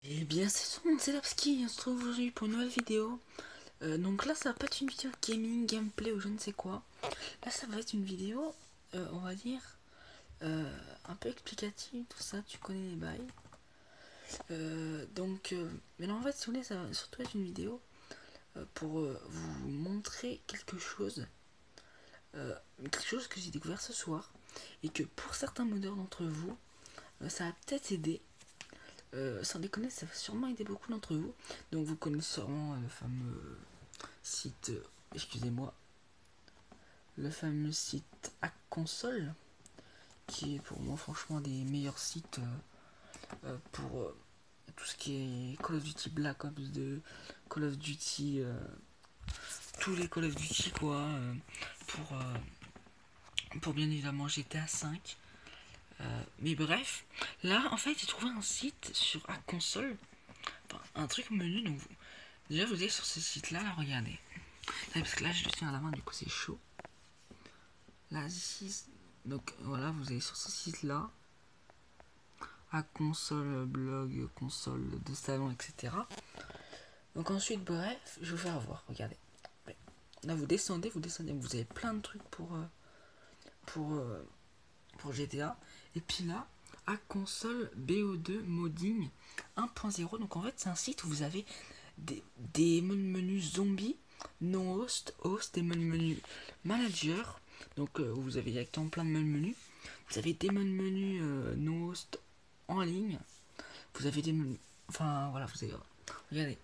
Eh bien, c'est tout le monde, c'est Lapski, on se retrouve aujourd'hui pour une nouvelle vidéo. Donc là, ça va pas être une vidéo gaming, gameplay ou je ne sais quoi. Là, ça va être une vidéo, on va dire, un peu explicative, tout ça, tu connais les bails. Mais là, en fait, si vous voulez, ça va surtout être une vidéo pour vous montrer quelque chose que j'ai découvert ce soir. Et que pour certains modeurs d'entre vous, ça va peut-être aider. Sans déconner, ça va sûrement aider beaucoup d'entre vous. Donc vous connaissez sûrement le fameux site, excusez-moi, le fameux site Hack Console, qui est pour moi franchement des meilleurs sites pour tout ce qui est Call of Duty Black Ops 2, Call of Duty, tous les Call of Duty quoi, pour bien évidemment GTA 5. Mais bref, là en fait j'ai trouvé un site sur Hack Console, enfin, un truc menu, donc déjà vous allez sur ce site là, regardez. Ouais, parce que là je le tiens à la main, du coup c'est chaud. Là ici, donc voilà, vous allez sur ce site là, à console, blog, console de salon, etc. Donc ensuite, bref, je vais vous faire voir, regardez. Là vous descendez, vous avez plein de trucs pour, euh, pour GTA. Et puis là, à console BO2 modding 1.0. Donc en fait c'est un site où vous avez des menus zombies, non host, host, des menus manager. Donc vous avez directement plein de menus. Vous avez des menus non host en ligne. Vous avez des menus. Enfin voilà, vous avez. Regardez.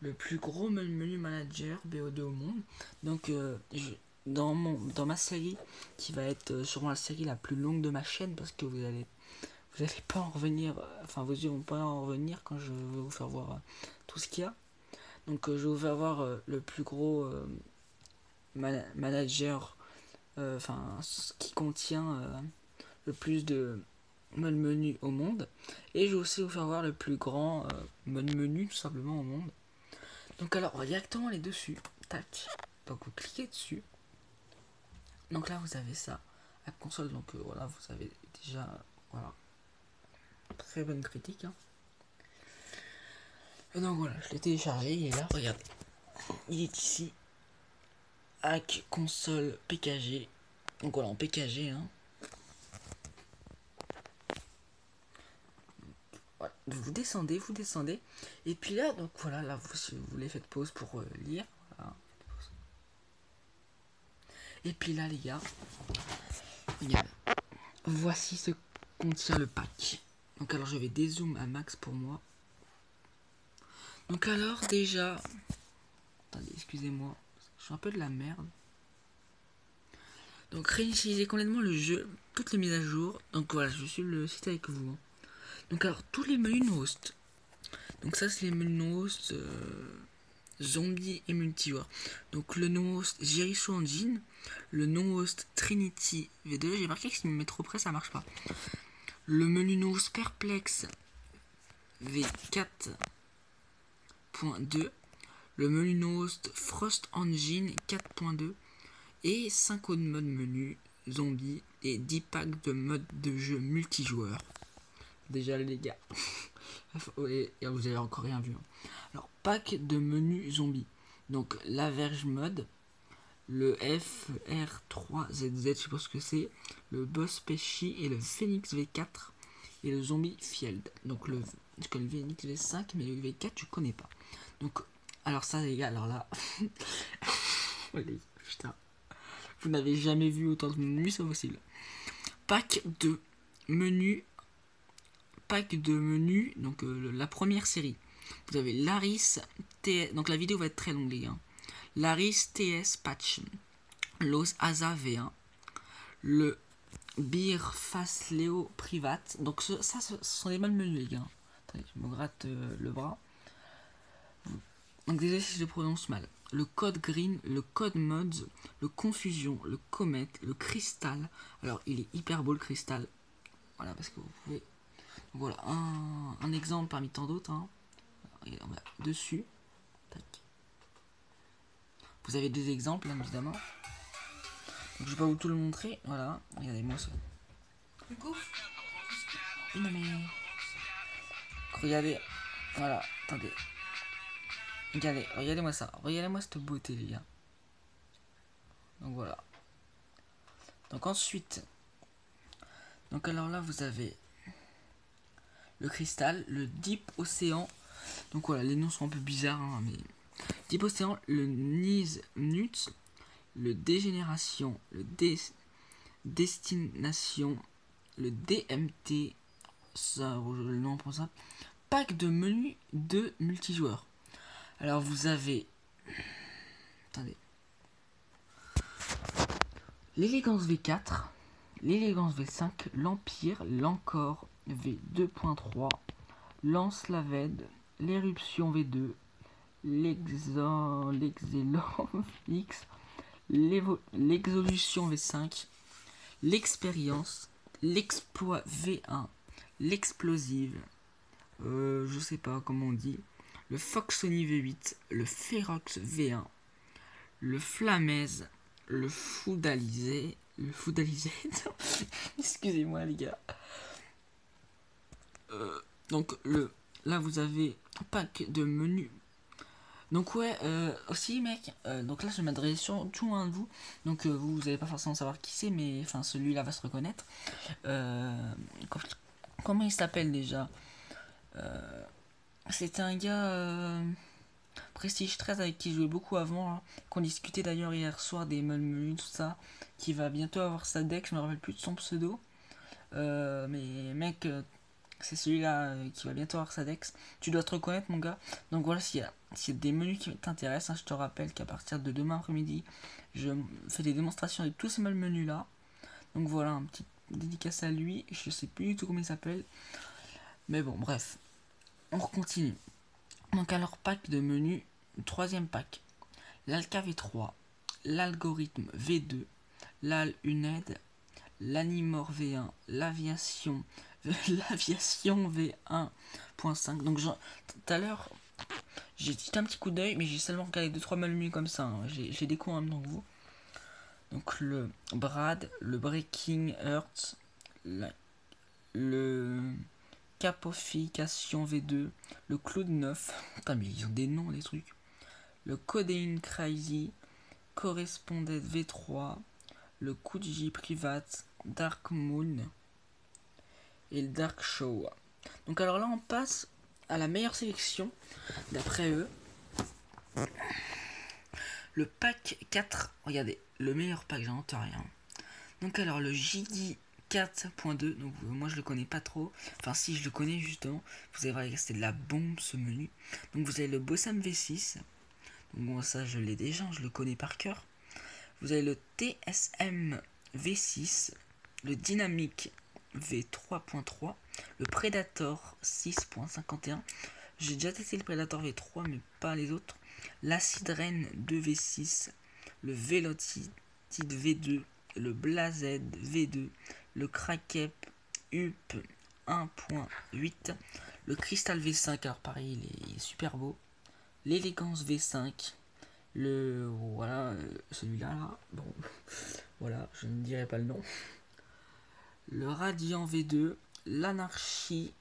Le plus gros menu manager BO2 au monde. Donc dans ma série, qui va être sûrement la série la plus longue de ma chaîne, parce que vous allez pas en revenir, enfin vos yeux vont pas en revenir quand je vais vous faire voir tout ce qu'il y a. Donc je vais vous faire voir le plus gros manager, enfin ce qui contient le plus de menu au monde. Et je vais aussi vous faire voir le plus grand menu tout simplement au monde. Donc alors on va directement aller dessus. Tac. Donc vous cliquez dessus. Donc là vous avez ça. La console, donc voilà, vous avez déjà voilà. Très bonne critique. Hein. Et donc voilà, je l'ai téléchargé, il est là, regardez. Il est ici. Hack console PKG. Donc voilà, en PKG. Hein. Voilà. Vous descendez. Et puis là, donc voilà, là vous voulez faites pause pour lire. Voilà. Et puis là les gars, regarde. Voici ce que contient le pack. Donc alors je vais dézoom à max pour moi. Donc alors déjà, attendez, excusez-moi, je suis un peu de la merde. Donc réinitialiser complètement le jeu, toutes les mises à jour. Donc voilà, je suis le site avec vous. Hein. Donc alors tous les menus no host. Donc ça c'est les menus no host zombie et multijoueur. Donc le no host Jericho Engine, le no host Trinity V2. J'ai marqué que si je me mets trop près ça marche pas. Le menu no host Perplex V4.2, le menu no host Frost Engine 4.2 et 5 autres modes menu zombies et 10 packs de modes de jeu multijoueur. Déjà les gars, et vous avez encore rien vu. Hein. Alors pack de menu zombies. Donc la verge mode, le FR3ZZ, je sais pas ce que c'est, le Boss Pesci et le Phoenix V4 et le Zombie Field. Donc le Phoenix V5, mais le V4 je connais pas. Donc alors ça les gars, alors là, putain, vous n'avez jamais vu autant de menus, c'est possible. Pack de menus, donc la première série. Vous avez Laris TS, donc la vidéo va être très longue les gars. Laris TS Patch, Los Asa V1, le Beer Face Léo Private. Donc ce sont les mêmes menus les gars. Attendez, je me gratte le bras. Donc désolé si je le prononce mal. Le code green, le code mods, le confusion, le comet, le cristal. Alors il est hyper beau le cristal. Voilà parce que vous pouvez. Voilà un exemple parmi tant d'autres. Hein. Et on va dessus. Tac. Vous avez des exemples hein, évidemment. Donc je vais pas vous tout le montrer. Voilà. Regardez-moi ça. Du coup. Non mais. Regardez. Voilà, attendez. Regardez, regardez-moi ça. Regardez-moi cette beauté, les gars. Donc voilà. Donc ensuite, donc alors là, vous avez le cristal, le Deep Océan. Donc voilà, les noms sont un peu bizarres, hein, mais Deep Océan, le Nise Nuts, le Dégénération, le Destination, le DMT, ça, le nom pour ça. Pack de menu de multijoueurs. Alors vous avez, attendez, l'élégance V4, l'élégance V5, l'Empire, l'Encore V2.3, Lance-Laved, l'Éruption V2, l'Excellence X, l'Exolution V5, l'Expérience, l'Exploit V1, l'Explosive, je sais pas comment on dit, le Foxony V8, le Ferox V1, le Flamèze, le Foudalisé, excusez-moi les gars. Donc là vous avez un pack de menus. Donc ouais, aussi mec, donc là je m'adresse surtout à un de vous. Donc vous allez pas forcément savoir qui c'est, mais enfin celui-là va se reconnaître. Comment il s'appelle déjà? C'était un gars Prestige 13 avec qui je jouais beaucoup avant, hein, qu'on discutait d'ailleurs hier soir des menus, tout ça, qui va bientôt avoir sa deck, je me rappelle plus de son pseudo. Mais mec, c'est celui-là qui va bientôt avoir sa dex. Tu dois te reconnaître mon gars. Donc voilà, s'il y a des menus qui t'intéressent, hein, je te rappelle qu'à partir de demain après-midi, je fais des démonstrations de tous ces menus là. Donc voilà, un petit dédicace à lui. Je sais plus du tout comment il s'appelle. Mais bon, bref. On continue. Donc alors, pack de menus, troisième pack. L'Alca V3, l'Algorithme V2, l'Al UNED, l'Animor V1, l'aviation V1.5. Donc tout à l'heure, j'ai jeté un petit coup d'œil, mais j'ai seulement regardé 2-3 menus comme ça. Hein. J'ai des coups en même temps que vous. Donc le Brad, le Breaking Earth, le Capofication V2, le Cloud 9. Putain, mais ils ont des noms, les trucs. Le Codeine Crazy, Correspondent V3, le Kuji Private, Dark Moon et le Dark Show. Donc alors là on passe à la meilleure sélection d'après eux. Le pack 4, regardez, le meilleur pack, j'invente rien. Donc alors le JD 4.2, donc moi je le connais pas trop, enfin si je le connais justement, vous allez voir c'était de la bombe ce menu. Donc vous avez le Bossam V6, donc bon ça je l'ai déjà, je le connais par cœur. Vous avez le TSM V6, le Dynamic V3.3, le Predator 6.51. J'ai déjà testé le Predator V3 mais pas les autres. L'Acid Rain 2V6, le Velocity V2, le Blazed V2, le Krakep UP 1.8, le Crystal V5, alors pareil il est super beau, l'Élégance V5, le voilà celui-là là, bon voilà je ne dirai pas le nom, le Radiant V2, l'Anarchie,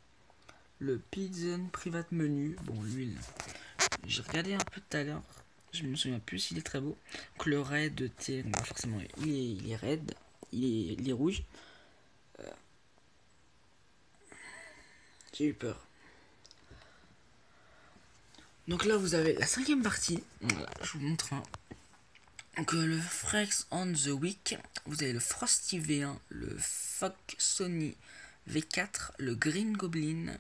le Pigeon Private Menu, bon lui j'ai regardé un peu tout à l'heure, je me souviens plus s'il est très beau. Donc le Red T, forcément il est red, il est rouge. J'ai eu peur. Donc là vous avez la cinquième partie. Voilà, je vous montre. Hein. Donc le Frex on the Week, vous avez le Frosty V1, le Fox Sony V4, le Green Goblin,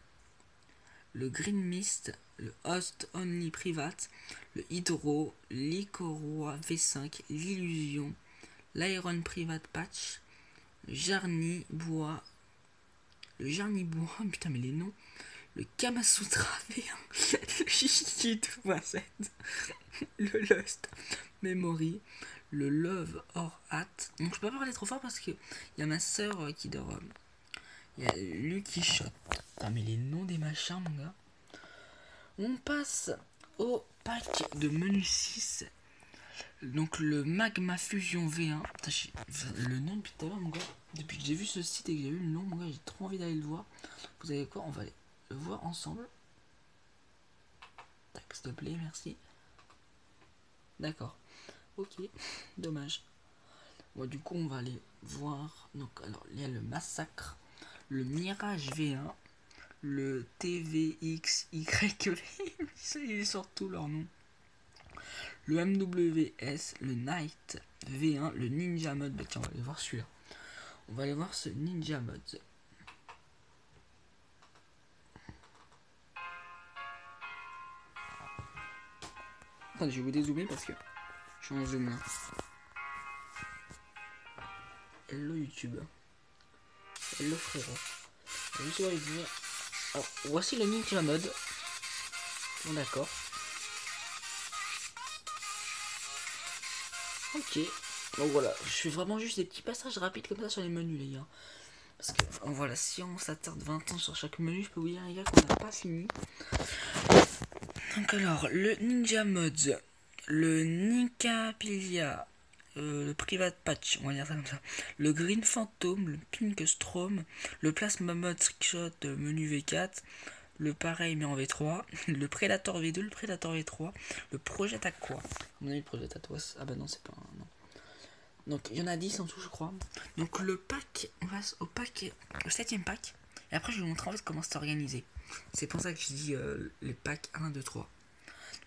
le Green Mist, le Host Only Private, le Hydro, l'Icoroa V5, l'Illusion, l'Iron Private Patch, le Jarny Bois, putain mais les noms, le Kamasutra V1, le Shishit.7, le Lust Memory, le Love or Hat. Donc je peux pas parler trop fort parce que il y a ma soeur qui dort. Il y a Lucky Shot. Putain mais les noms des machins mon gars. On passe au pack de menu 6. Donc le Magma Fusion V1. Putain, le nom depuis tout à l'heure mon gars. Depuis que j'ai vu ce site et que j'ai vu le nom mon gars, j'ai trop envie d'aller le voir. Vous savez quoi, on va aller le voir ensemble. Tac, s'il te plaît, merci. D'accord. Ok, dommage. Bon, du coup, on va aller voir. Donc, alors, il y a le Massacre, le Mirage V1, le TVXYV, c'est surtout leur nom. Le MWS, le Night V1, le Ninja Mode. Bah, tiens, on va aller voir celui-là. On va aller voir ce Ninja Mode. Attendez, je vais vous dézoomer parce que je suis en zoom là. Hello YouTube. Hello frérot. Je vais dire. Alors, voici le Ninja Mode. Bon, d'accord. Ok. Donc voilà, je fais vraiment juste des petits passages rapides comme ça sur les menus, les gars. Parce que voilà, si on s'attarde 20 ans sur chaque menu, je peux vous dire, les gars, qu'on n'a pas fini. Donc alors, le Ninja Mods, le Nicapilia, le Private Patch, on va dire ça comme ça, le Green Phantom, le Pink Strom, le Plasma Mod Trickshot menu V4, le pareil mais en V3, le Predator V2, le Predator V3, le Project Aqua. On a eu le Project Aqua, ah bah non, c'est pas un. Non. Donc il y en a 10 en tout, je crois. Donc le pack, on passe au pack, au 7ème pack. Et après, je vais vous montrer en fait comment c'est organisé. C'est pour ça que je dis les packs 1, 2, 3.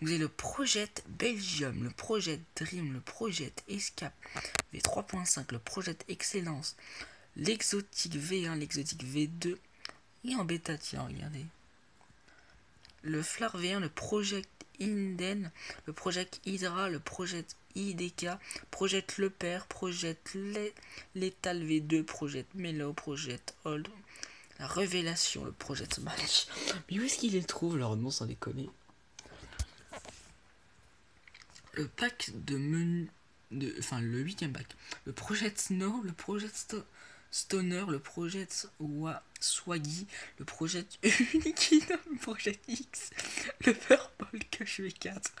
Vous avez le Project Belgium, le Project Dream, le Project Escape V3.5, le Project Excellence, l'Exotique V1, l'Exotique V2 et en bêta, tiens, regardez. Le Flar V1, le Project Inden, le Project Hydra, le Project IDK, Project Le Père, Project Lethal V2, Project Melo, Project Hold, la Révélation, le Project Match. Mais où est-ce qu'il les trouve leur nom sans déconner? Le pack de menu, enfin le 8ème pack, le Project Snow, le Project Stoner, le Project Swaggy, le Project Unikin, le Project X, le Purple Cache V4,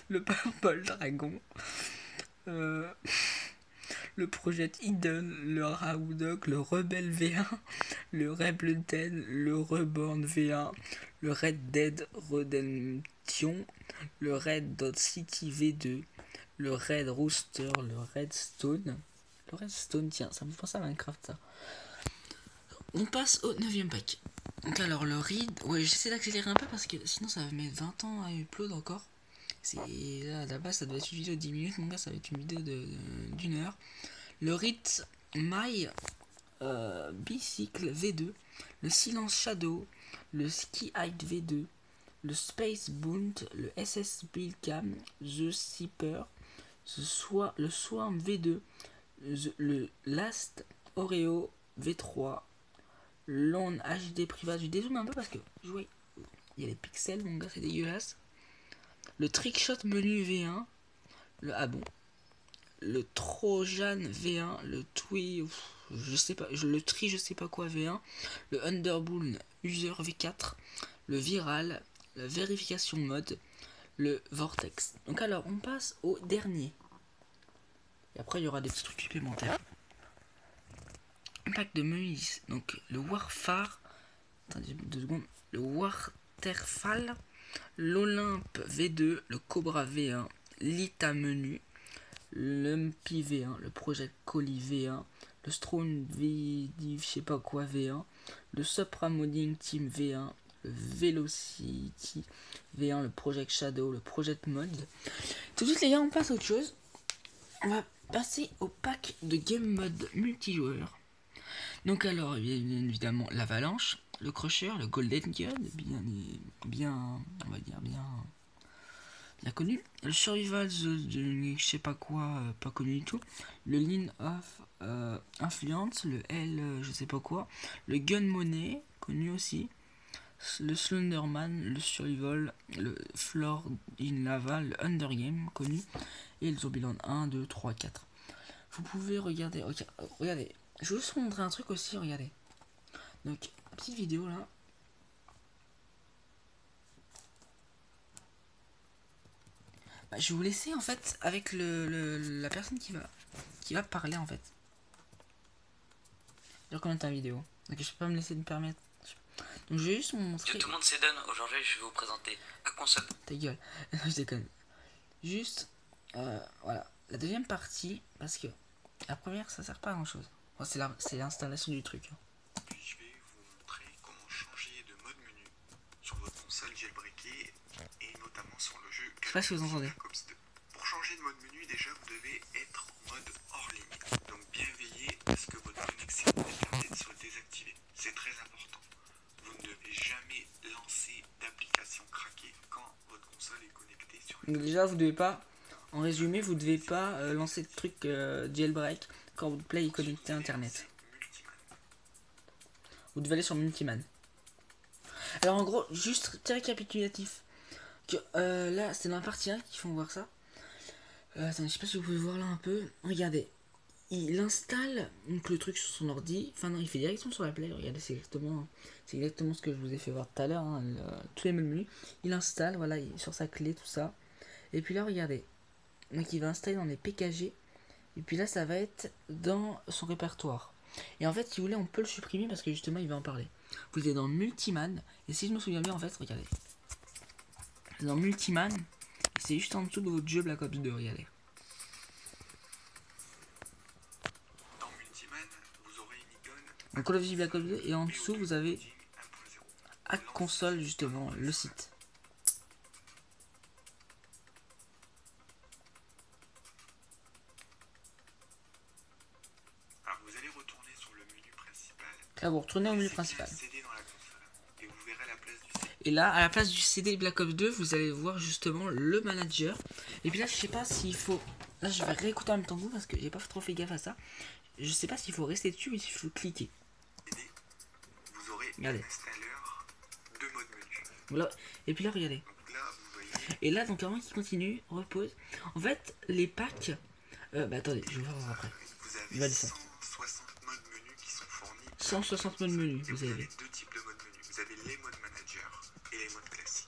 le Purple Dragon, le Project Hidden, le Raudok, le Rebel V1, le Rebel Dead, le Reborn V1, le Red Dead Redemption, le Red Dot City V2, le Red Rooster, le Redstone. Le Redstone, tiens, ça me fait penser à Minecraft ça. On passe au 9ème pack. Donc alors le read, ouais, j'essaie d'accélérer un peu parce que sinon ça va mettre 20 ans à upload encore. C'est là, à la base ça doit être une vidéo de 10 minutes, mon gars, ça va être une vidéo d'une heure. Le read My Bicycle V2, le Silence Shadow, le Ski Height V2, le Space Bound, le SS Build Cam, The Seeper, le Swarm V2, le Last Oreo V3, Lone HD Private. Je dézoome un peu parce que il y a les pixels, mon gars, c'est dégueulasse. Le Trickshot Menu V1, le Trojan V1, le Twi, je sais pas, le Tri, je sais pas quoi V1, le Underboon User V4, le Viral, la vérification mode, le Vortex. Donc alors, on passe au dernier. Et après, il y aura des petits trucs supplémentaires. Un pack de menus. Donc, le Warfare. Attendez 2 secondes. Le Waterfall. L'Olympe V2. Le Cobra V1. L'Ita Menu. L'Umpy V1. Le Project Collie V1. Le Strong V. Je sais pas quoi V1. Le Supra Modding Team V1. Le Velocity V1. Le Project Shadow. Le Project Mode. Tout de suite, les gars, on passe à autre chose. On va passer au pack de game mode multijoueur. Donc alors, bien évidemment, l'Avalanche, le Crusher, le Golden Gun, bien, on va dire bien connu. Le Survival, je sais pas quoi, pas connu du tout. Le Lean of Influence, le L, je sais pas quoi. Le Gun Money, connu aussi. Le Slenderman, le Survival, le Floor in Lava, le Undergame, connu. Et le Zombieland 1, 2, 3, 4. Vous pouvez regarder. Ok, regardez. Je vais vous montrer un truc aussi, regardez. Donc, petite vidéo là. Bah, je vais vous laisser en fait avec la personne qui va parler en fait. Je recommande ta vidéo. Donc je peux pas me laisser me permettre. Donc je vais juste vous montrer. Tout le monde s'édonne, aujourd'hui je vais vous présenter à console. Ta gueule, je déconne. Juste, voilà, la deuxième partie, parce que la première ça sert pas à grand chose. Bon, c'est l'installation du truc. Puis je vais vous montrer comment changer de mode menu sur votre console jailbreakée et notamment sur le jeu Je sais pas si vous entendez. Black Ops 2. Pour changer de mode menu, déjà vous devez être en mode hors ligne. Donc bien veiller à ce que votre connexion internet soit désactivée. C'est très important. Vous ne devez jamais lancer d'application craquée quand votre console est connectée sur Donc déjà vous devez pas, en résumé, vous devez pas lancer de truc jailbreak quand votre play est connecté à internet. Multiman. Vous devez aller sur Multiman. Alors en gros, juste petit récapitulatif. Que, là, c'est dans la partie 1 qu'ils font voir ça. Attendez, je sais pas si vous pouvez voir là un peu. Regardez. Il installe donc, le truc sur son ordi. Enfin non, il fait directement sur la play. Regardez, c'est exactement ce que je vous ai fait voir tout à l'heure. Hein, tous les mêmes menus. Il installe, voilà, sur sa clé, tout ça. Et puis là, regardez. Donc il va installer dans les PKG. Et puis là, ça va être dans son répertoire. Et en fait, si vous voulez, on peut le supprimer parce que justement, il va en parler. Vous êtes dans Multiman. Et si je me souviens bien, en fait, regardez. Dans Multiman. Et c'est juste en dessous de votre jeu Black Ops 2, regardez. Dans Multiman, vous aurez une icône Donc Call of Duty Black Ops 2. Et en dessous, vous avez Hack Console, justement, le site. Alors vous allez retourner sur le menu principal. Là, vous retournez au menu principal. CD dans la console et vous verrez la place du CD. Et là, à la place du CD Black Ops 2, vous allez voir justement le manager. Et puis là, je sais pas s'il faut... Là, je vais réécouter en même temps que vous parce que j'ai pas trop fait gaffe à ça. Je sais pas s'il faut rester dessus ou s'il faut cliquer. Vous aurez Regardez. un installeur de mode menu. Voilà. Et puis là, regardez. Donc là, vous voyez, Et là, donc avant qu'il continue, repose. En fait, les packs... bah attendez, je vais voir après. vous Il va avez descendre. 160 modes menus qui sont fournis. 160 modes menus, Et vous avez. deux types de modes menus. Vous avez les modes manager et les modes classiques.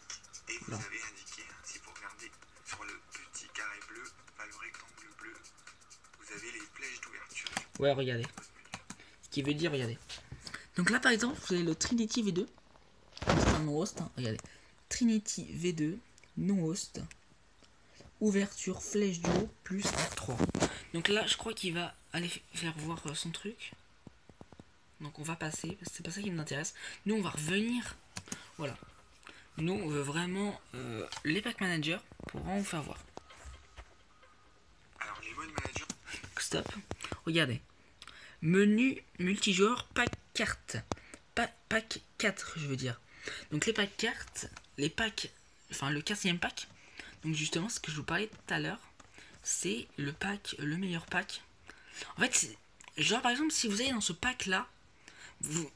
Et vous Non. avez indiqué, hein, si vous regardez sur le petit carré bleu, enfin le rectangle bleu, vous avez les flèches d'ouverture. Ouais, regardez. Ce qui veut dire, regardez. Donc là, par exemple, vous avez le Trinity V2. C'est un no-host, hein. Regardez. Trinity V2, no-host. Ouverture, flèche du haut, plus 3. Donc là, je crois qu'il va aller faire voir son truc. Donc on va passer, parce que c'est pas ça qui nous intéresse. Nous, on va revenir. Voilà. Nous, on veut vraiment les pack managers pour en faire voir. Alors les modes manager, Stop. Regardez. Menu multijoueur pack carte. Pack 4, je veux dire. Donc les packs cartes, les packs, enfin le 4ème pack. Donc justement, ce que je vous parlais tout à l'heure, c'est le pack, le meilleur pack. En fait, genre par exemple, si vous allez dans ce pack là,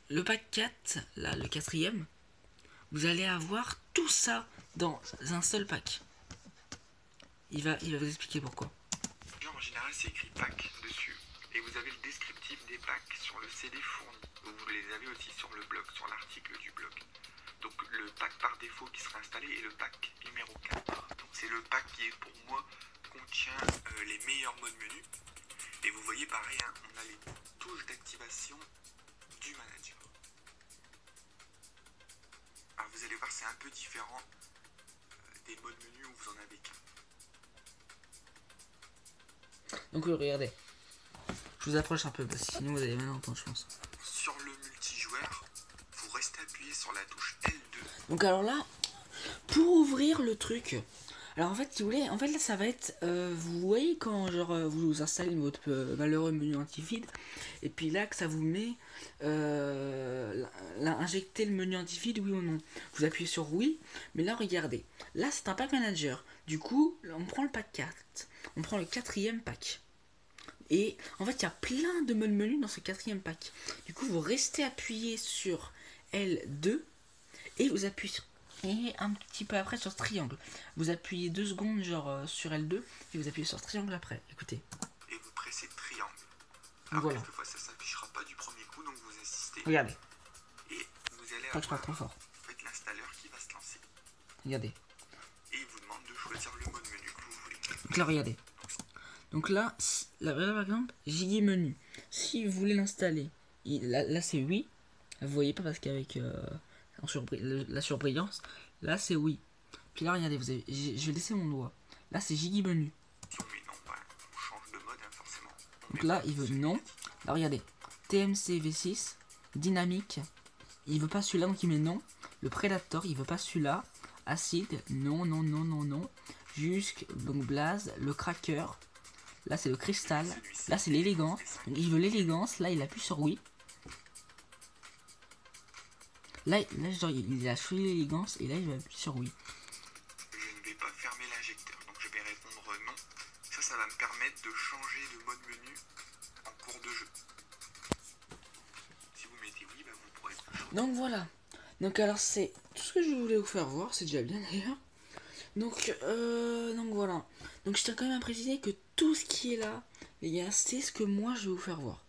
le pack 4, là, le 4ème, vous allez avoir tout ça dans un seul pack. Il va vous expliquer pourquoi. en général c'est écrit pack dessus. Et vous avez le descriptif des packs sur le CD fourni. Vous les avez aussi sur le blog, sur l'article du blog. Donc le pack par défaut qui sera installé est le pack numéro 4. Donc c'est le pack qui est pour moi contient les meilleurs modes menu. Et vous voyez pareil, hein, on a les touches d'activation du manager. Alors vous allez voir c'est un peu différent des modes menu où vous en avez qu'un. Donc regardez. Je vous approche un peu parce que sinon vous allez mal entendre, je pense. Sur le multijoueur, vous restez appuyé sur la touche L2. Donc alors là, pour ouvrir le truc, alors en fait si vous voulez, en fait là ça va être, vous voyez quand genre vous installez votre malheureux menu anti-feed, et puis là que ça vous met, injecter le menu anti-feed oui ou non. Vous appuyez sur oui, mais là regardez, là c'est un pack manager, du coup là, on prend le pack 4, on prend le 4ème pack. Et en fait, il y a plein de modes menus dans ce 4ème pack. Du coup, vous restez appuyé sur L2 et vous appuyez et un petit peu après sur ce triangle. Vous appuyez 2 secondes genre sur L2 et vous appuyez sur ce triangle après. Écoutez. Et vous pressez triangle. Alors Voilà. quelquefois ça s'affichera pas du premier coup, donc vous insistez. Regardez. Et vous allez Pas que je parle avoir trop fort. en fait, l'installeur qui va se lancer. Regardez. Et il vous demande de choisir le mode menu que vous voulez. Donc là, regardez. Donc là, par exemple, j'ai dit menu. Si vous voulez l'installer, là c'est oui. Vous voyez pas parce qu'avec la surbrillance, là c'est oui. Puis là regardez, je vais laisser mon doigt. Là c'est Jiggy Menu. Mais non, bah, on change de mode, hein, forcément. Donc là il veut non. Là regardez, TMC V6, dynamique, il veut pas celui-là donc il met non. Le Predator il veut pas celui-là. Acide, non, non, non, non, non. Jusque, donc Blaze, le Cracker. Là c'est le Cristal. Là c'est l'élégance. Donc il veut l'élégance. Là il appuie sur oui. Là genre, il a choisi l'élégance et là il va appuyer sur oui. Je ne vais pas fermer l'injecteur, donc je vais répondre non. Ça va me permettre de changer de mode menu en cours de jeu. Si vous mettez oui, bah, vous pourrez plus changer. Donc voilà. Donc alors c'est tout ce que je voulais vous faire voir, c'est déjà bien d'ailleurs. Donc voilà. Donc je tiens quand même à préciser que tout ce qui est là, les gars, c'est ce que moi je vais vous faire voir.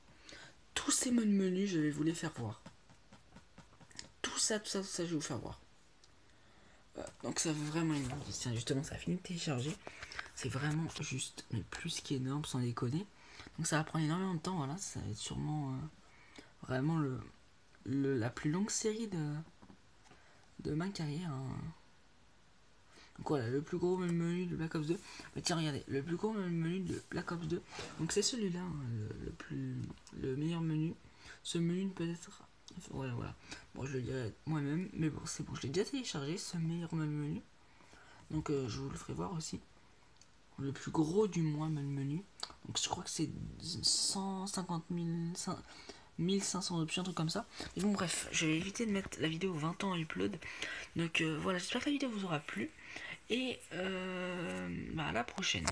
Tous ces menus, je vais vous les faire voir. Tout ça, je vais vous faire voir. Donc ça va vraiment énorme. Tiens, justement, ça a fini de télécharger. C'est vraiment juste, mais plus qu'énorme, sans déconner. Donc ça va prendre énormément de temps, voilà. Ça va être sûrement vraiment la plus longue série de ma carrière. Hein. Donc voilà, le plus gros menu de Black Ops 2. Mais tiens, regardez, le plus gros menu de Black Ops 2. Donc c'est celui-là, hein, le meilleur menu. Ce menu peut être... Voilà. Bon, je le dirai moi-même, mais bon, c'est bon, je l'ai déjà téléchargé, ce meilleur menu. Donc je vous le ferai voir aussi. Le plus gros du mois menu. Donc je crois que c'est 150 000... 1500 options, un truc comme ça. Mais bon, bref, je vais éviter de mettre la vidéo 20 ans à upload. Donc voilà, j'espère que la vidéo vous aura plu. Et à la prochaine.